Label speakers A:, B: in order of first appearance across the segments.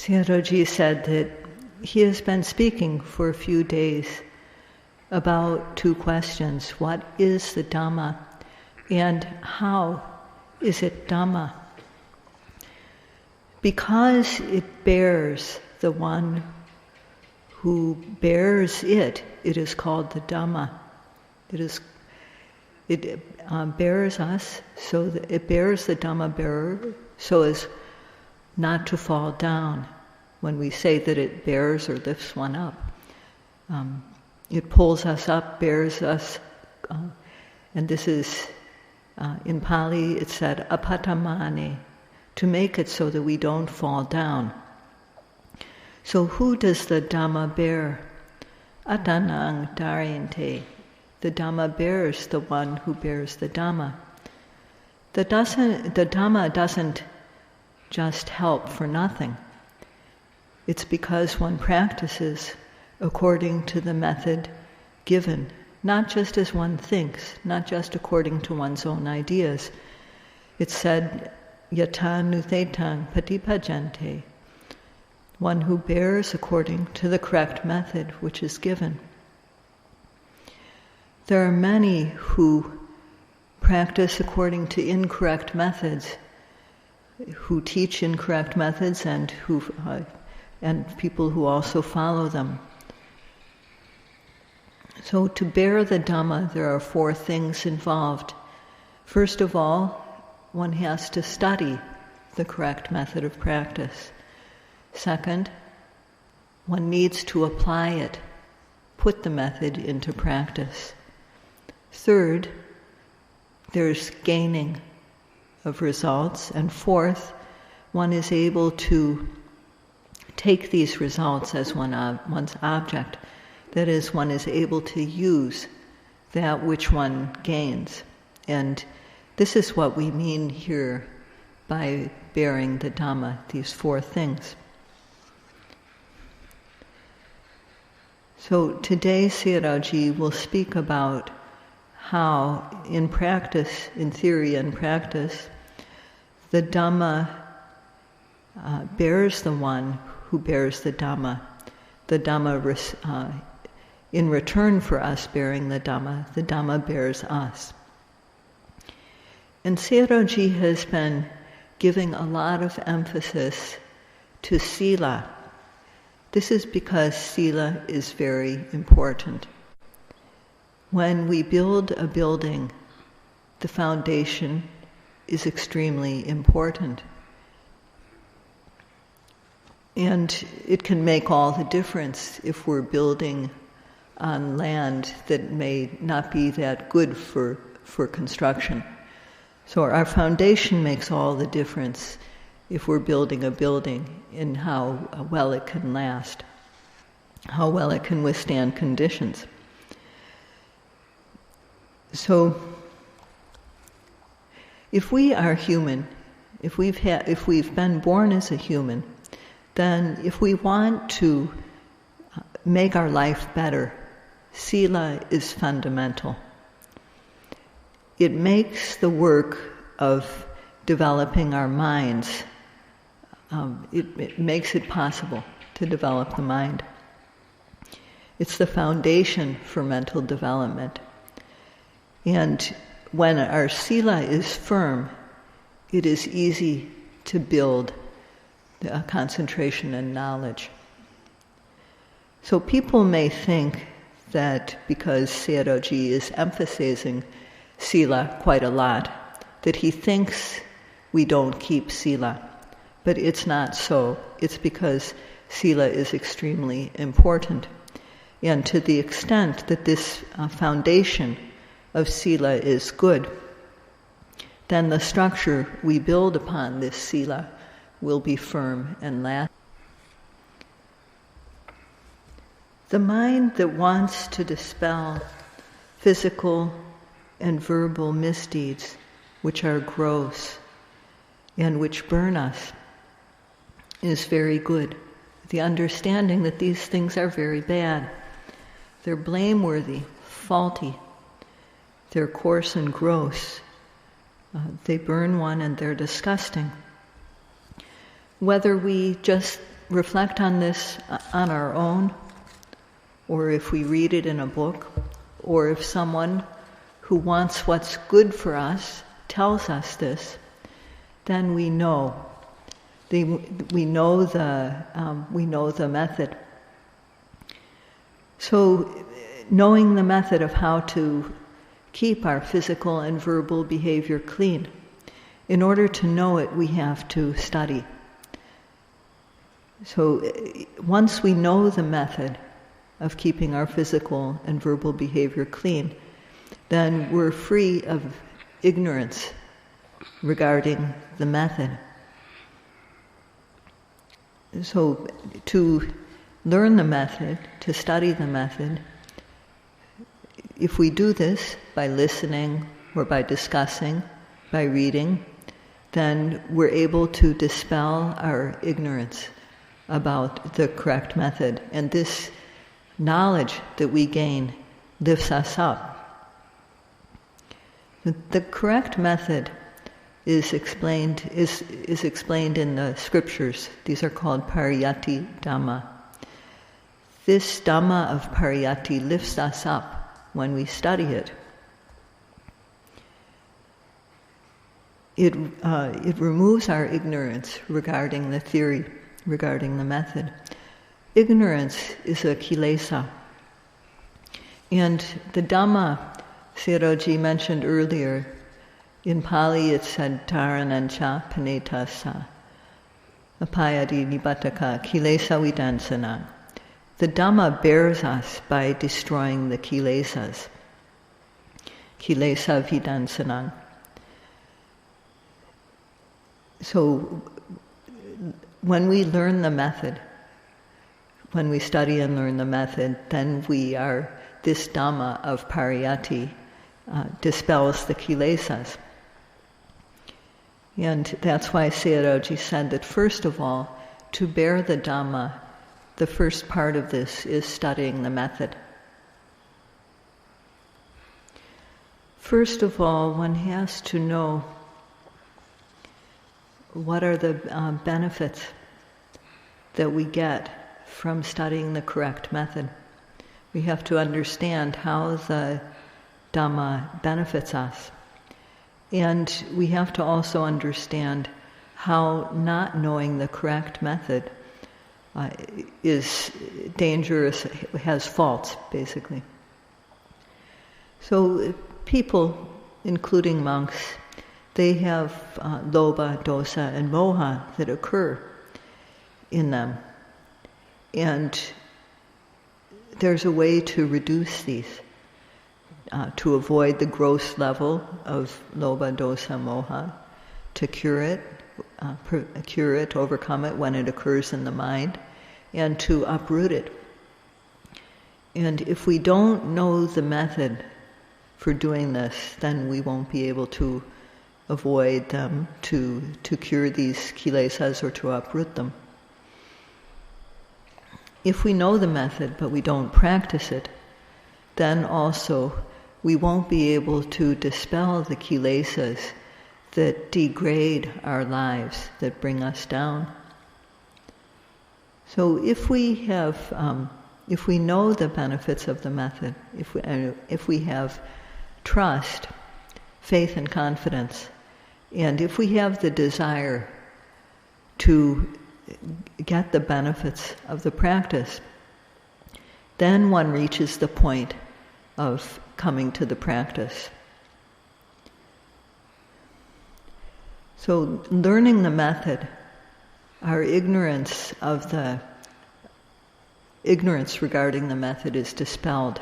A: Sayadaw said that he has been speaking for a few days about two questions. What is the Dhamma, and how is it Dhamma? Because it bears the one who bears it, it is called the Dhamma. It bears us, so that it bears the Dhamma bearer so as not to fall down. When we say that it bears or lifts one up, it pulls us up, bears us, and this is, in Pali it said, apatamane, to make it so that we don't fall down. So who does the Dhamma bear? Atanang darinte. The Dhamma bears the one who bears the Dhamma. The Dhamma doesn't just help for nothing. It's because one practices according to the method given, not just as one thinks, not just according to one's own ideas. It's said, yata nuthetang patipajante, one who bears according to the correct method which is given. There are many who practice according to incorrect methods, who teach incorrect methods, and people who also follow them. So to bear the Dhamma, there are four things involved. First of all, one has to study the correct method of practice. Second, one needs to apply it, put the method into practice. Third, there's gaining of results. And fourth, one is able to take these results as one's object. That is, one is able to use that which one gains. And this is what we mean here by bearing the Dhamma, these four things. So today Sayadaw will speak about how in practice, in theory and practice, the Dhamma bears the one who bears the Dhamma. The Dhamma, in return for us bearing the Dhamma bears us. And Sayadaw has been giving a lot of emphasis to Sila. This is because Sila is very important. When we build a building, the foundation is extremely important. And it can make all the difference if we're building on land that may not be that good for construction. So our foundation makes all the difference if we're building a building in how well it can last, how well it can withstand conditions. So if we are human, if we've been born as a human, then if we want to make our life better, Sila is fundamental. It makes the work of developing our minds, it makes it possible to develop the mind. It's the foundation for mental development. And when our Sila is firm, it is easy to build concentration and knowledge. So people may think that because Sayadaw is emphasizing Sila quite a lot, that he thinks we don't keep Sila. But it's not so. It's because Sila is extremely important. And to the extent that this foundation of Sila is good, then the structure we build upon this Sila will be firm and last. The mind that wants to dispel physical and verbal misdeeds which are gross and which burn us is very good. The understanding that these things are very bad. They're blameworthy, faulty. They're coarse and gross. They burn one and they're disgusting. Whether we just reflect on this on our own, or if we read it in a book, or if someone who wants what's good for us tells us this, then we know. We know the method. So, knowing the method of how to keep our physical and verbal behavior clean. In order to know it, we have to study. So once we know the method of keeping our physical and verbal behavior clean, then we're free of ignorance regarding the method. So to learn the method, to study the method, if we do this by listening or by discussing, by reading, then we're able to dispel our ignorance about the correct method. And this knowledge that we gain lifts us up. The correct method is explained in the scriptures. These are called pariyatti dhamma. This dhamma of pariyatti lifts us up when we study it. It removes our ignorance regarding the theory, regarding the method. Ignorance is a kilesa. And the Dhamma, Sayadaw mentioned earlier, in Pali it said, Taranancha panetasa, apayadi nibataka, kilesa vidansanang. The Dhamma bears us by destroying the kilesas. Kilesa vidansanang. So, when we learn the method, when we study and learn the method, then this Dhamma of pariyatti dispels the kilesas. And that's why Sayadaw said that first of all, to bear the Dhamma, the first part of this is studying the method. First of all, one has to know what are the benefits that we get from studying the correct method. We have to understand how the Dhamma benefits us. And we have to also understand how not knowing the correct method is dangerous, has faults, basically. So people, including monks, they have lobha, dosa, and moha that occur in them. And there's a way to reduce these, to avoid the gross level of lobha, dosa, moha, to cure it, overcome it when it occurs in the mind, and to uproot it. And if we don't know the method for doing this, then we won't be able to avoid them, to cure these kilesas or to uproot them. If we know the method but we don't practice it, then also we won't be able to dispel the kilesas that degrade our lives, that bring us down. So if we know the benefits of the method, if we have trust, faith and confidence, and if we have the desire to get the benefits of the practice, then one reaches the point of coming to the practice. So learning the method, our ignorance regarding the method is dispelled.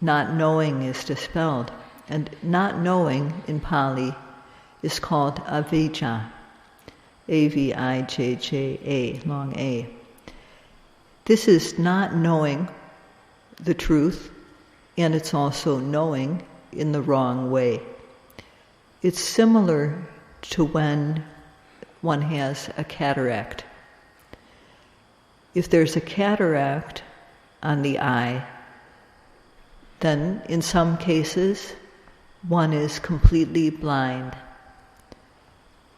A: Not knowing is dispelled. And not knowing in Pali is called avijja. A-V-I-J-J-A, long A. This is not knowing the truth, and it's also knowing in the wrong way. It's similar to when one has a cataract. If there's a cataract on the eye, then in some cases one is completely blind.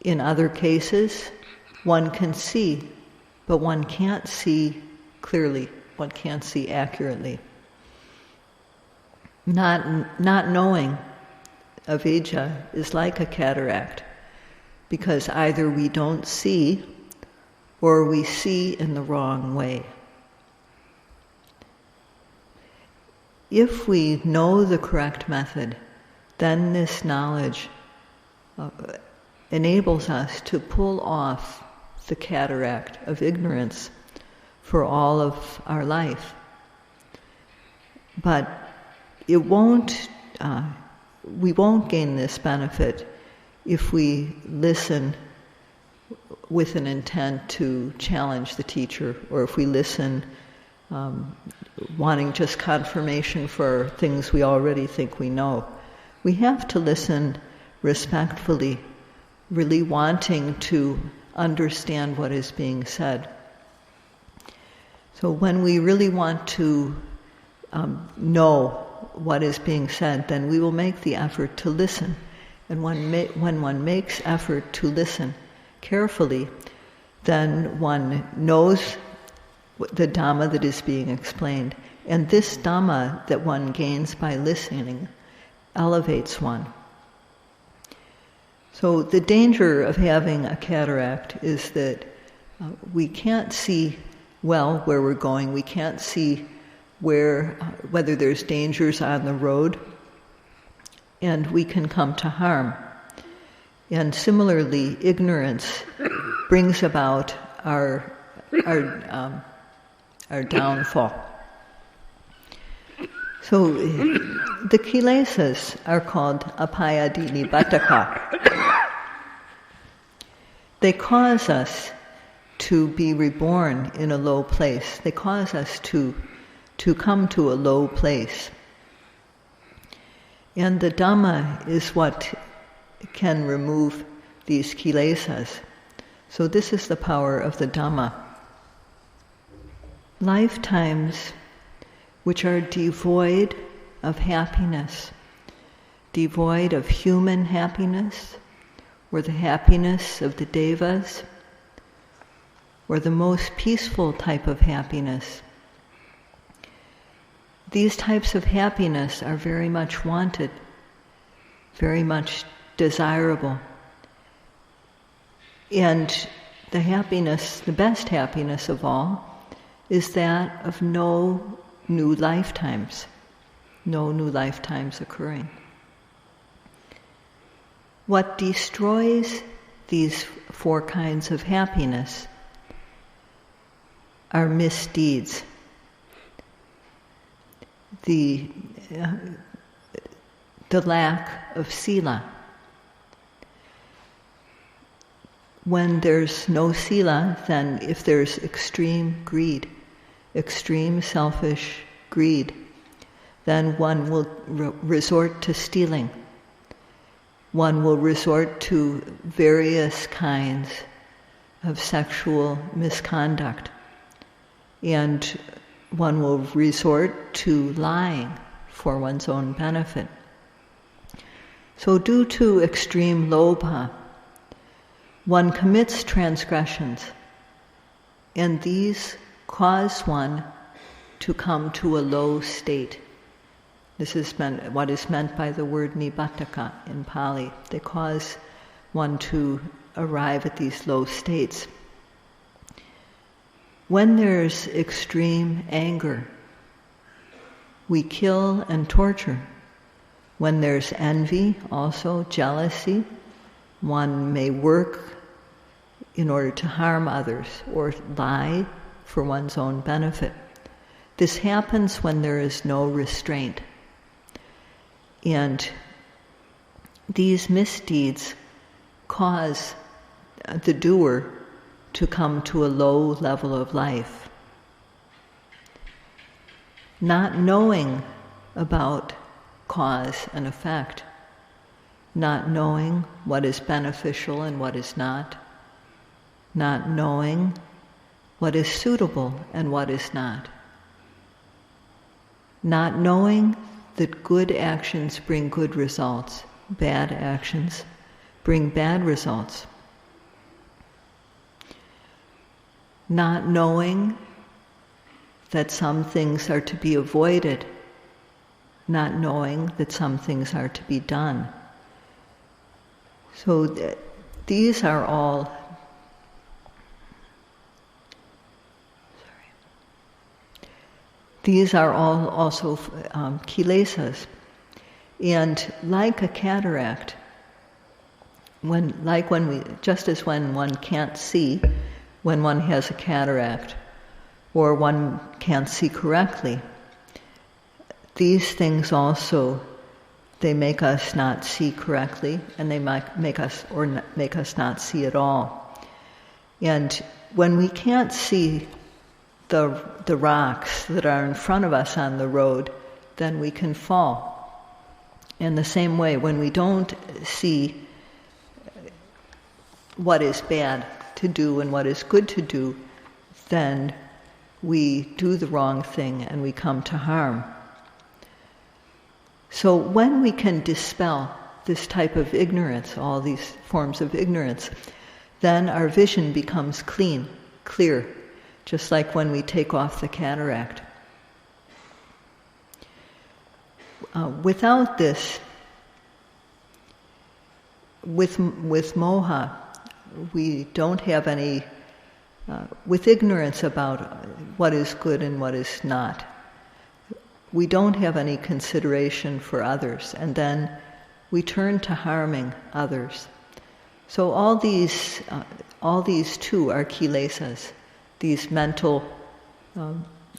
A: In other cases, one can see but one can't see clearly, one can't see accurately. Not knowing avijja is like a cataract, because either we don't see or we see in the wrong way. If we know the correct method, then this knowledge enables us to pull off the cataract of ignorance for all of our life. But it won't, we won't gain this benefit if we listen with an intent to challenge the teacher, or if we listen wanting just confirmation for things we already think we know. We have to listen respectfully, really wanting to understand what is being said. So when we really want to know what is being said, then we will make the effort to listen. And when one makes effort to listen carefully, then one knows the Dhamma that is being explained. And this Dhamma that one gains by listening elevates one. So the danger of having a cataract is that we can't see well where we're going. We can't see whether there's dangers on the road, and we can come to harm. And similarly, ignorance brings about our downfall. So the kilesas are called apayadinibataka. They cause us to be reborn in a low place. They cause us to come to a low place. And the Dhamma is what can remove these kilesas. So this is the power of the Dhamma. Lifetimes which are devoid of happiness, devoid of human happiness, or the happiness of the devas, or the most peaceful type of happiness. These types of happiness are very much wanted, very much desirable. And the happiness, the best happiness of all, is that of no new lifetimes occurring. What destroys these four kinds of happiness are misdeeds. The lack of Sila. When there's no Sila, then if there's extreme greed, extreme selfish greed, then one will resort to stealing. One will resort to various kinds of sexual misconduct. And one will resort to lying for one's own benefit. So due to extreme lobha, one commits transgressions, and these cause one to come to a low state. This is what is meant by the word nibbātaka in Pali. They cause one to arrive at these low states. When there's extreme anger, we kill and torture. When there's envy, also jealousy, one may work in order to harm others or lie for one's own benefit. This happens when there is no restraint. And these misdeeds cause the doer to come to a low level of life. Not knowing about cause and effect, not knowing what is beneficial and what is not knowing what is suitable and what is not knowing that good actions bring good results, bad actions bring bad results. not knowing that some things are to be avoided, not knowing that some things are to be done. So these are all also kilesas. And like a cataract, just as when one can't see, when one has a cataract, or one can't see correctly, these things also, they make us not see correctly, and they might make us not see at all. And when we can't see the rocks that are in front of us on the road, then we can fall. In the same way, when we don't see what is bad to do and what is good to do, then we do the wrong thing and we come to harm. So when we can dispel this type of ignorance, all these forms of ignorance, then our vision becomes clear, just like when we take off the cataract. Without this, with moha, we don't have any, with ignorance about what is good and what is not, we don't have any consideration for others, and then we turn to harming others. So all these too are kilesas, these mental,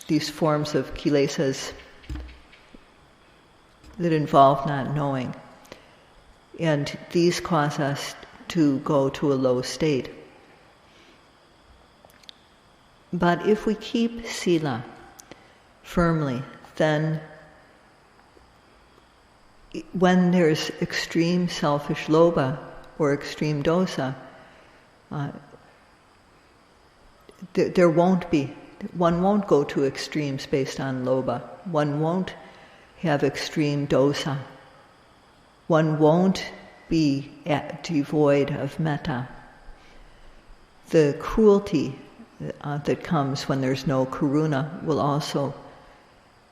A: these forms of kilesas that involve not knowing. And these cause us to go to a low state. But if we keep Sila firmly, then when there's extreme selfish lobha or extreme dosa, there won't be, one won't go to extremes based on lobha. One won't have extreme dosa. One won't be devoid of metta. The cruelty that comes when there's no karuna will also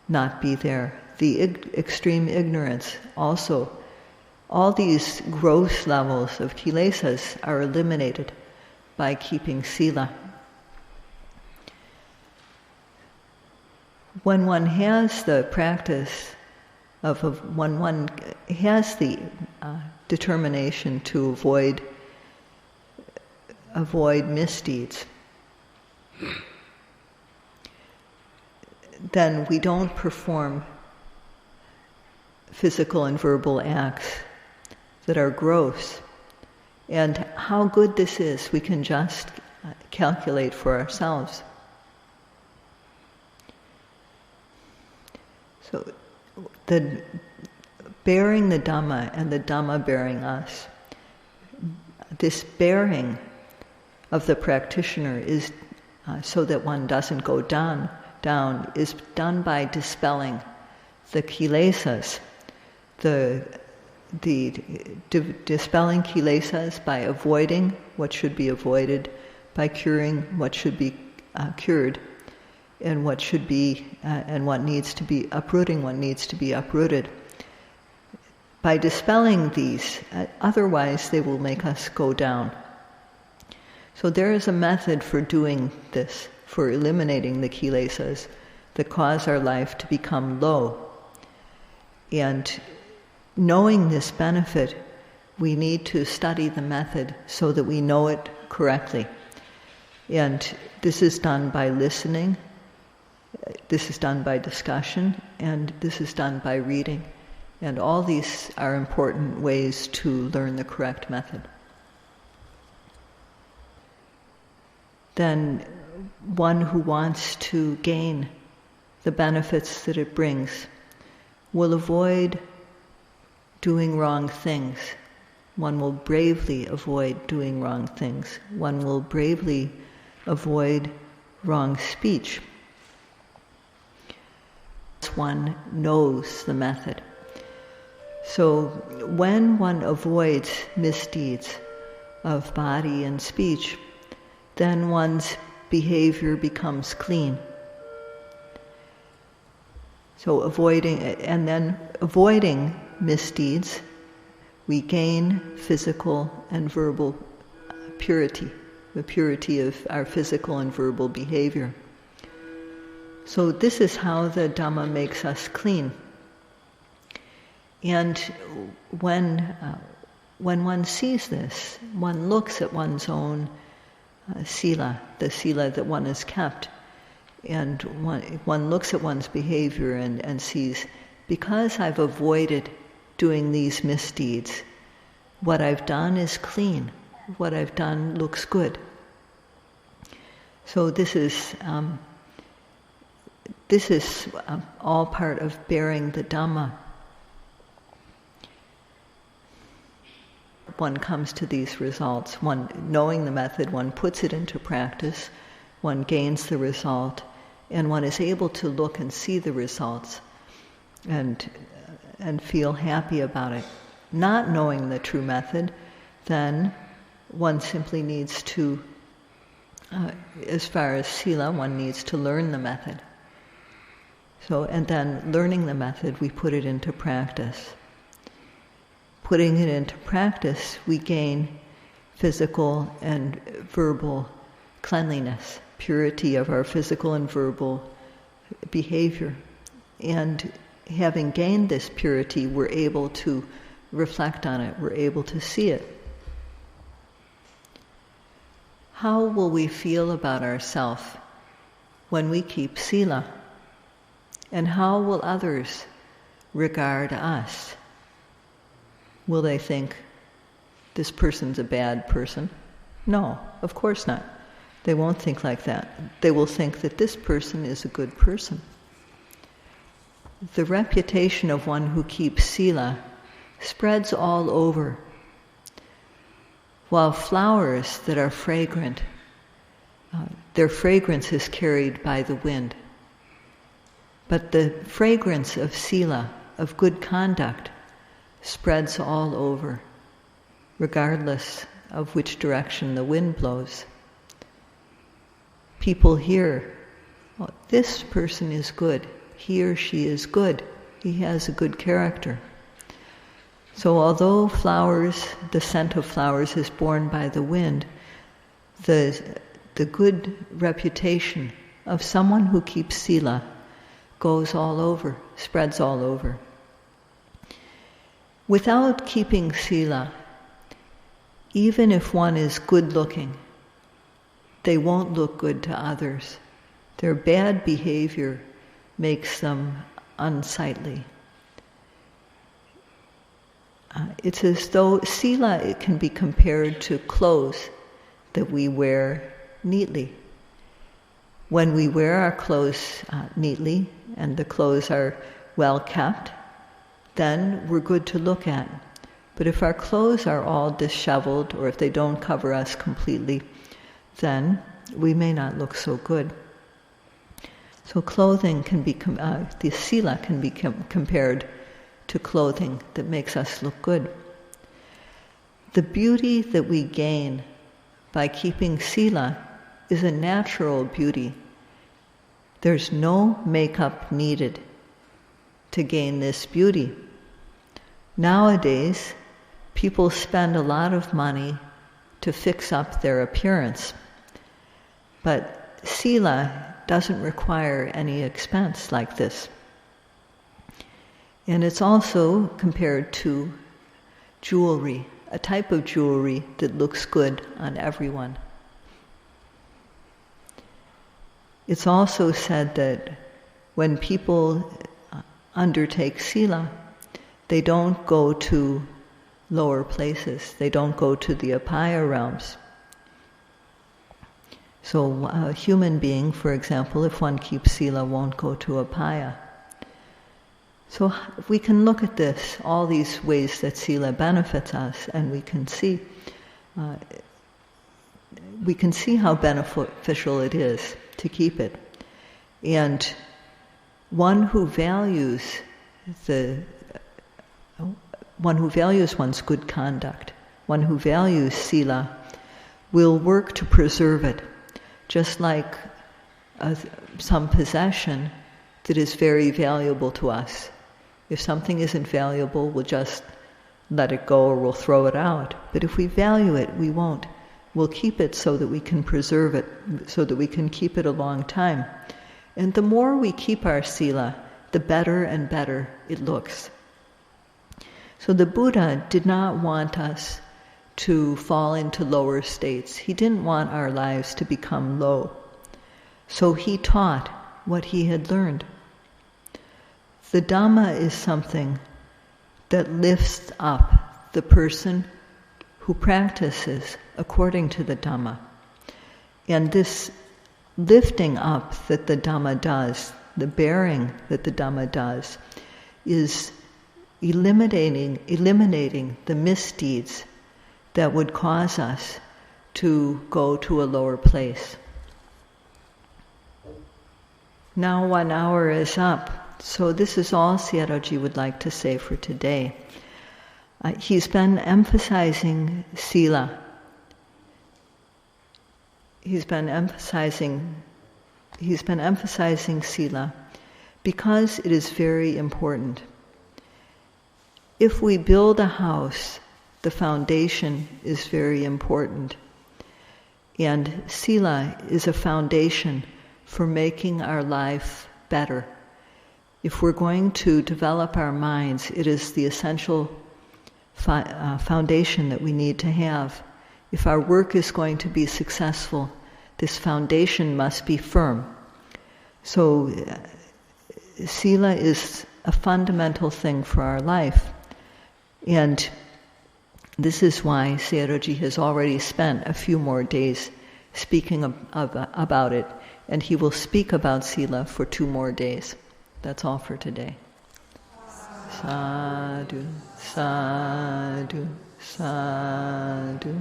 A: not be there. The extreme ignorance also. All these gross levels of kilesas are eliminated by keeping sila. When one has the practice when one has the determination to avoid misdeeds, then we don't perform physical and verbal acts that are gross. And how good this is, we can just calculate for ourselves. So, the bearing the Dhamma and the Dhamma bearing us, this bearing of the practitioner is so that one doesn't go down, is done by dispelling the kilesas, dispelling kilesas by avoiding what should be avoided, by curing what should be cured, and what should be and what needs to be uprooting what needs to be uprooted. By dispelling these, otherwise they will make us go down. So there is a method for doing this, for eliminating the kilesas that cause our life to become low. And knowing this benefit, we need to study the method so that we know it correctly. And this is done by listening, this is done by discussion, and this is done by reading. And all these are important ways to learn the correct method. Then one who wants to gain the benefits that it brings will avoid doing wrong things. One will bravely avoid doing wrong things. One will bravely avoid wrong speech. One knows the method. So when one avoids misdeeds of body and speech, then one's behavior becomes clean. So avoiding misdeeds, we gain physical and verbal purity, the purity of our physical and verbal behavior. So this is how the Dhamma makes us clean. And when one sees this, one looks at one's own Sila, the Sila that one has kept, and one looks at one's behavior and sees, because I've avoided doing these misdeeds, what I've done is clean. What I've done looks good. So this is all part of bearing the Dhamma. One comes to these results. One, knowing the method, one puts it into practice, one gains the result, and one is able to look and see the results and feel happy about it. Not knowing the true method, then one simply needs to, as far as Sila, one needs to learn the method. So, and then learning the method, we put it into practice. Putting it into practice, we gain physical and verbal cleanliness, purity of our physical and verbal behavior. And having gained this purity, we're able to reflect on it, we're able to see it. How will we feel about ourselves when we keep Sila? And how will others regard us? Will they think, this person's a bad person? No, of course not. They won't think like that. They will think that this person is a good person. The reputation of one who keeps Sila spreads all over. While flowers that are fragrant, their fragrance is carried by the wind. But the fragrance of Sila, of good conduct, spreads all over, regardless of which direction the wind blows. People hear, oh, this person is good, he or she is good, he has a good character. So although flowers, the scent of flowers is borne by the wind, the good reputation of someone who keeps Sila goes all over, spreads all over. Without keeping Sila, even if one is good-looking, they won't look good to others. Their bad behavior makes them unsightly. It's as though Sila, it can be compared to clothes that we wear neatly. When we wear our clothes neatly, and the clothes are well kept, then we're good to look at. But if our clothes are all disheveled, or if they don't cover us completely, then we may not look so good. So clothing can be, the Sila can be compared to clothing that makes us look good. The beauty that we gain by keeping Sila is a natural beauty. There's no makeup needed to gain this beauty. Nowadays, people spend a lot of money to fix up their appearance, but Sila doesn't require any expense like this. And it's also compared to jewelry, a type of jewelry that looks good on everyone. It's also said that when people undertake Sila, they don't go to lower places. They don't go to the Apaya realms. So a human being, for example, if one keeps Sila, won't go to Apaya. So we can look at this, all these ways that Sila benefits us, and we can see how beneficial it is to keep it. And one who values one's good conduct, one who values Sila, will work to preserve it, just like some possession that is very valuable to us. If something isn't valuable, we'll just let it go or we'll throw it out. But if we value it, we won't. We'll keep it so that we can preserve it, so that we can keep it a long time. And the more we keep our Sila, the better and better it looks. So the Buddha did not want us to fall into lower states. He didn't want our lives to become low. So he taught what he had learned. The Dhamma is something that lifts up the person who practices according to the Dhamma. And this lifting up that the Dhamma does, the bearing that the Dhamma does, is eliminating the misdeeds that would cause us to go to a lower place. Now 1 hour is up, so this is all Sayadaw would like to say for today. He's been emphasizing Sila. He's been emphasizing Sila because it is very important. If we build a house, the foundation is very important. And Sila is a foundation for making our life better. If we're going to develop our minds, it is the essential foundation that we need to have. If our work is going to be successful, this foundation must be firm. So Sila is a fundamental thing for our life. And this is why Sayadaw has already spent a few more days speaking about it, and he will speak about Sila for 2 more days. That's all for today. Sadhu, sadhu, sadhu.